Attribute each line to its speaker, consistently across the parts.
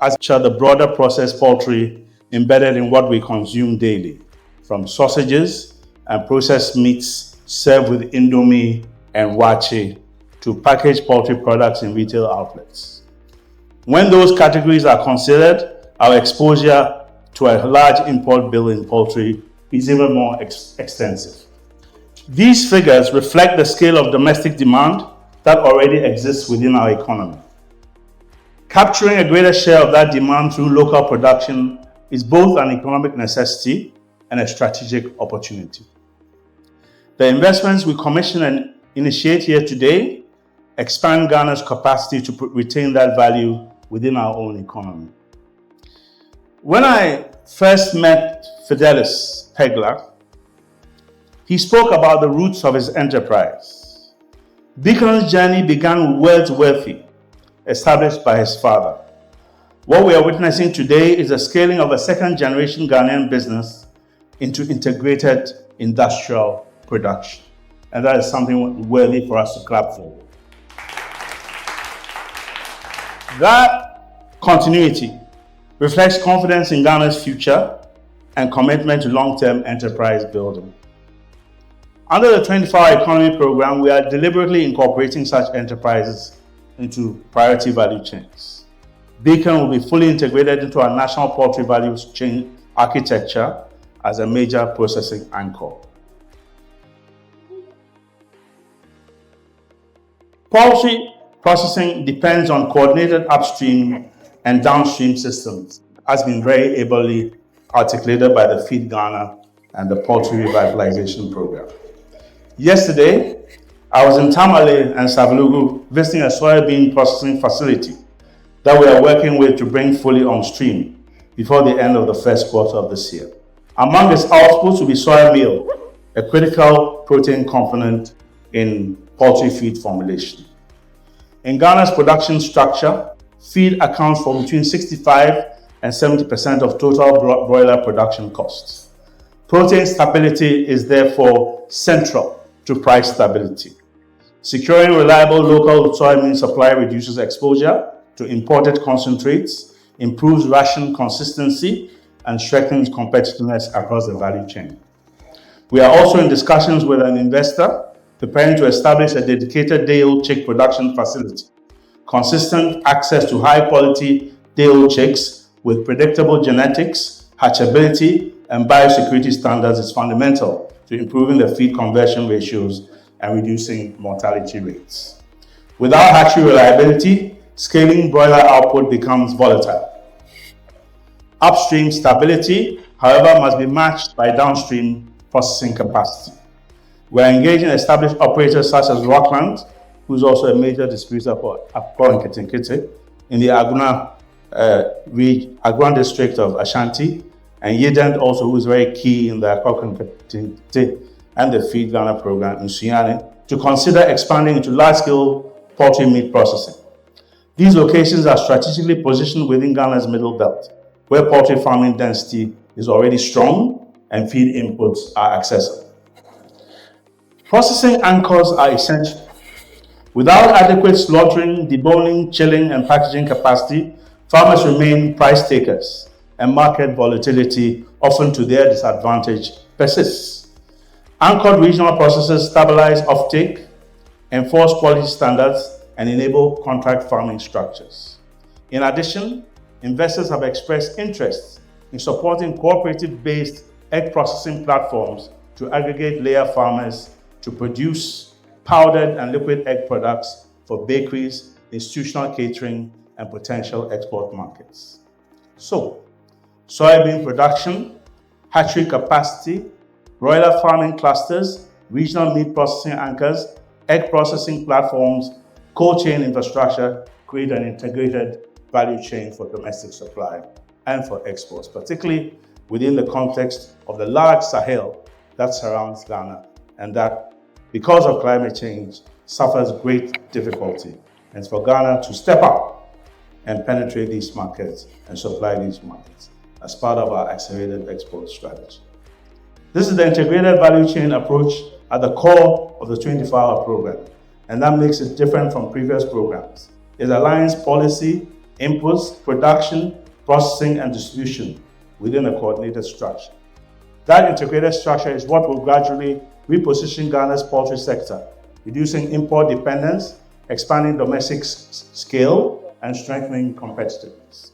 Speaker 1: as the broader processed poultry embedded in what we consume daily, from sausages and processed meats served with indomie and wache to packaged poultry products in retail outlets. When those categories are considered, our exposure to a large import bill in poultry is even more extensive. These figures reflect the scale of domestic demand that already exists within our economy. Capturing a greater share of that demand through local production is both an economic necessity and a strategic opportunity. The investments we commission and initiate here today expand Ghana's capacity to retain that value within our own economy. When I first met Fidelis Pegler, he spoke about the roots of his enterprise. Beacon's journey began with Worthy, established by his father. What we are witnessing today is the scaling of a second-generation Ghanaian business into integrated industrial production. And that is something worthy for us to clap for. That continuity reflects confidence in Ghana's future and commitment to long-term enterprise building. Under the 24-hour economy program, we are deliberately incorporating such enterprises into priority value chains. Beacon will be fully integrated into our national poultry value chain architecture as a major processing anchor. Poultry processing depends on coordinated upstream and downstream systems, as has been very ably articulated by the Feed Ghana and the Poultry Revitalization Program. Yesterday, I was in Tamale and Savelugu visiting a soybean processing facility that we are working with to bring fully on stream before the end of the first quarter of this year. Among its outputs will be soya meal, a critical protein component in poultry feed formulation. In Ghana's production structure, feed accounts for between 65 and 70% of total broiler production costs. Protein stability is therefore central to price stability. Securing reliable local soybean supply reduces exposure to imported concentrates, improves ration consistency, and strengthens competitiveness across the value chain. We are also in discussions with an investor preparing to establish a dedicated day-old chick production facility. Consistent access to high-quality day-old chicks with predictable genetics, hatchability, and biosecurity standards is fundamental to improving the feed conversion ratios and reducing mortality rates. Without hatchery reliability, scaling broiler output becomes volatile. Upstream stability, however, must be matched by downstream processing capacity. We are engaging established operators such as Rockland, who is also a major distributor for Akko and Kitinkiti in the Agran district of Ashanti, and Yedent also, who is very key in the Akko and Kitinkiti and the Feed Ghana program in Sunyani, to consider expanding into large-scale poultry meat processing. These locations are strategically positioned within Ghana's middle belt, where poultry farming density is already strong and feed inputs are accessible. Processing anchors are essential. Without adequate slaughtering, deboning, chilling, and packaging capacity, farmers remain price takers, and market volatility, often to their disadvantage, persists. Anchored regional processors stabilize offtake, enforce quality standards, and enable contract farming structures. In addition, investors have expressed interest in supporting cooperative-based egg processing platforms to aggregate layer farmers to produce powdered and liquid egg products for bakeries, institutional catering, and potential export markets. So, soybean production, hatchery capacity, broiler farming clusters, regional meat processing anchors, egg processing platforms, cold chain infrastructure create an integrated value chain for domestic supply and for exports, particularly within the context of the large Sahel that surrounds Ghana and that, because of climate change, suffers great difficulty. And it's for Ghana to step up and penetrate these markets and supply these markets as part of our accelerated export strategy. This is the integrated value chain approach at the core of the 24-hour program, and that makes it different from previous programs. It aligns policy, inputs, production, processing, and distribution within a coordinated structure. That integrated structure is what will gradually reposition Ghana's poultry sector, reducing import dependence, expanding domestic scale, and strengthening competitiveness.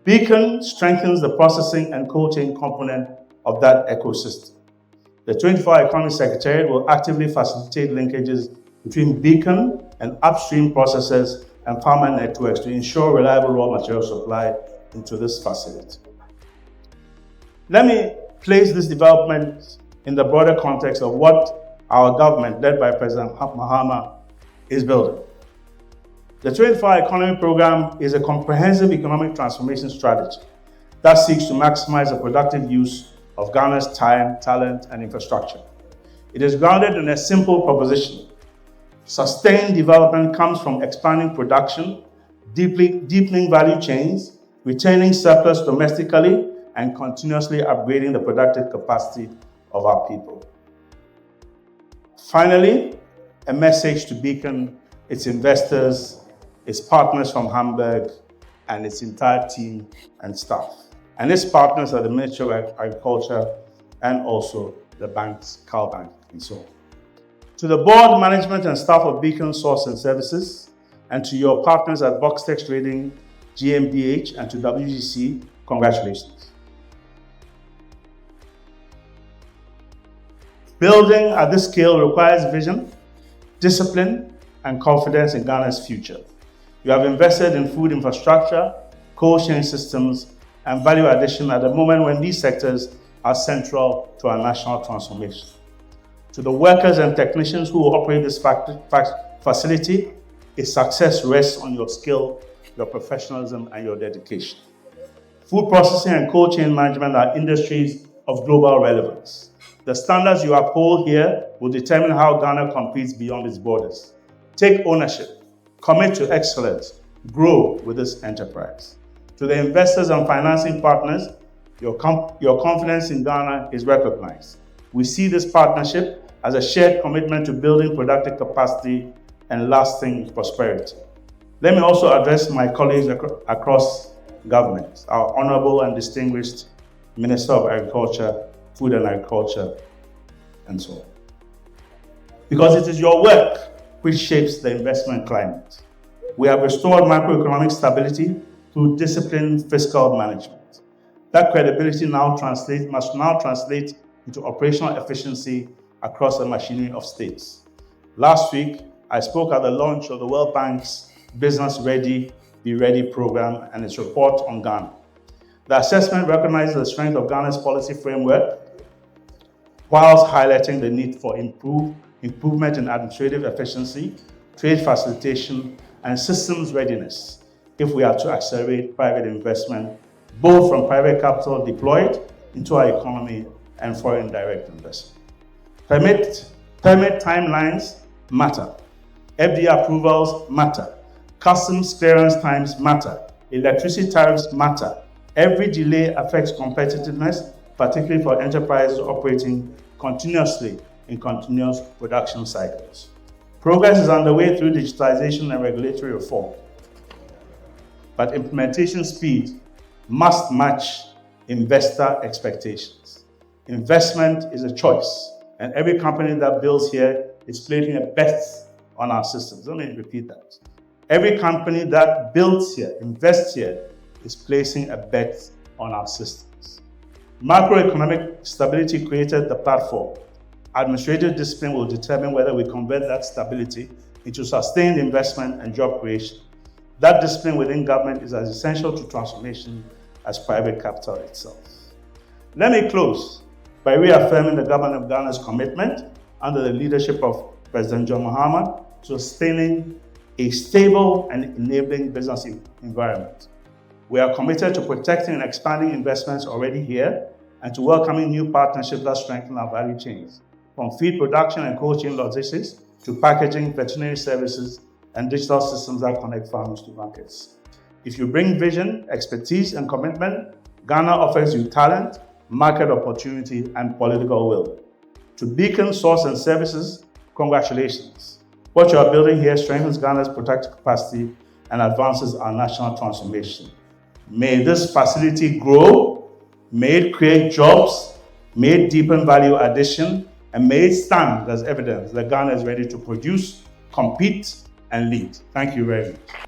Speaker 1: Beacon strengthens the processing and cold chain component of that ecosystem. The 24-hour Economy Secretariat will actively facilitate linkages between Beacon and upstream processors and farmer networks to ensure reliable raw material supply into this facility. Let me place this development in the broader context of what our government, led by President Mahama, is building. The 24-hour Economy Program is a comprehensive economic transformation strategy that seeks to maximize the productive use of Ghana's time, talent, and infrastructure. It is grounded in a simple proposition. Sustained development comes from expanding production, deepening value chains, retaining surplus domestically, and continuously upgrading the productive capacity of our people. Finally, a message to Beacon, its investors, its partners from Hamburg, and its entire team and staff. And its partners are the Ministry of Agriculture and also the banks, Cal Bank, and so on. To the board, management, and staff of Beacon Source and Services, and to your partners at Boxtex Trading, GmbH, and to WGC, congratulations. Building at this scale requires vision, discipline, and confidence in Ghana's future. You have invested in food infrastructure, cold chain systems, and value addition at a moment when these sectors are central to our national transformation. To the workers and technicians who will operate this facility, its success rests on your skill, your professionalism, and your dedication. Food processing and cold chain management are industries of global relevance. The standards you uphold here will determine how Ghana competes beyond its borders. Take ownership, commit to excellence, grow with this enterprise. To the investors and financing partners, your confidence in Ghana is recognized. We see this partnership as a shared commitment to building productive capacity and lasting prosperity. Let me also address my colleagues across government, our honorable and distinguished Minister of Agriculture, Food and Agriculture, and so on. Because it is your work which shapes the investment climate. We have restored macroeconomic stability through disciplined fiscal management. That credibility must now translate into operational efficiency across the machinery of states. Last week, I spoke at the launch of the World Bank's Business Ready, Be Ready program and its report on Ghana. The assessment recognizes the strength of Ghana's policy framework, whilst highlighting the need for improvement in administrative efficiency, trade facilitation, and systems readiness if we are to accelerate private investment, both from private capital deployed into our economy and foreign direct investment. Permit timelines matter. FDA approvals matter. Customs clearance times matter. Electricity tariffs matter. Every delay affects competitiveness, particularly for enterprises operating continuously in continuous production cycles. Progress is underway through digitalization and regulatory reform, but implementation speed must match investor expectations. Investment is a choice, and every company that builds here is placing a bet on our systems. Let me repeat that. Every company that builds here, invests here, is placing a bet on our systems. Macroeconomic stability created the platform. Administrative discipline will determine whether we convert that stability into sustained investment and job creation. That discipline within government is as essential to transformation as private capital itself. Let me close by reaffirming the government of Ghana's commitment under the leadership of President John Mahama to sustaining a stable and enabling business environment. We are committed to protecting and expanding investments already here and to welcoming new partnerships that strengthen our value chains, from feed production and cold chain logistics to packaging, veterinary services, and digital systems that connect farms to markets. If you bring vision, expertise, and commitment, Ghana offers you talent, market opportunity, and political will. To Beacon Source and Services, congratulations. What you are building here strengthens Ghana's productive capacity and advances our national transformation. May this facility grow, may it create jobs, may it deepen value addition, and may it stand as evidence that Ghana is ready to produce, compete, and lead. Thank you very much.